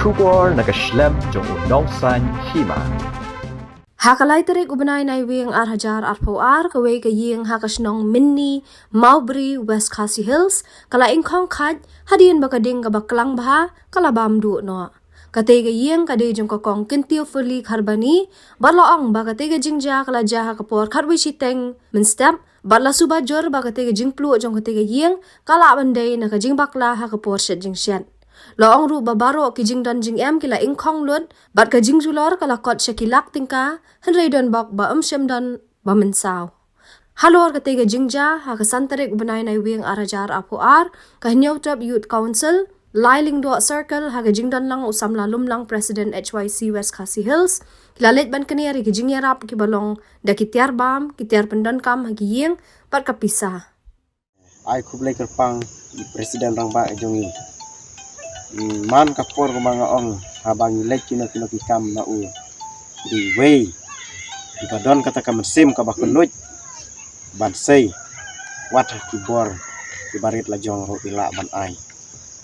Kubor nakaslem jong udongsan hima. Hakalay tarik ubanay na iwing arhajar arpoar kaway kaying hakasnong Minnie, Mowbray, West Khasi Hills, kala ingkong kad, hadiyan bakading kabaklang baha, kalabam du no. Katay kaying kaday jong kakong kintiyo fuli karbani, barlaong bakatay kajingja kala jaha kapor karwi siteng, minstep, barla subajor bakatay kajing plu jong katay kaying, kala banday na kajing bakla hakapor syat jing syat. Loong ru babaro ki jing dan jing em kila ingkong lut, bat ka jing julor kala kot syakilak tingka, henry don bak ba syam dan ba mensaw. Halor ka tiga jingja, ha ka santarik ubanay na iwing arajar apuar, ka hinyawtab youth council, lailing doa circle, ha ka jing dan lang usam lalum lang president HYC West Khasi Hills, kilalit ban kaniyari ki jing yarap ki balong da kitiar bam, kitiar pendan kam ha ki ying, bat ka pisah. Ai kublai kerpang presiden rang ba jongi man kapor ko mga ong habang ilek kino kikam na u di way di badon kata ka mesim ka bakunut bansay wat kibor di barit la jong ro ila ban ai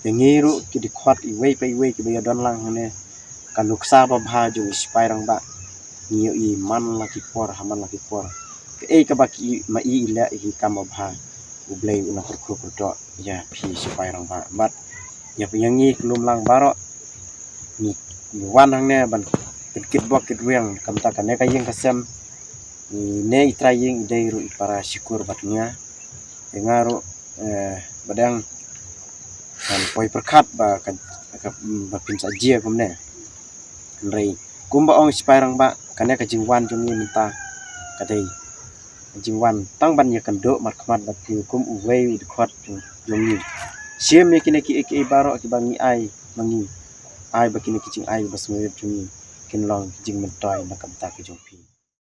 pengiru ki di khot i way pe way ki badon lang ne kanuksa ba bha jong ispirang ba niyo i man la kipor haman la kipor ke ka baki ma i ila i kam ba bha ublay una kurku do ya pi ispirang ba mat ya penyanyi kelum lang barok ni wan hang ne ban kit bok kit wiang kam ta kan ne kayeng kasem ni ne itrayeng idai ru para syukur batnya ngaru badang kan poi perkat ba kan ba pin sajia kum ne rei kumba ong spirang ba kan ne ka jingwan jong ni minta kadai jingwan tang ban ya kan do mat khamat ba kum uwei di khot jong ni siam ya kini ki baro ki bangi ai mangi ai bakini ki jing ai basmu jung kin long jing mentoy na kam ta ki jong pi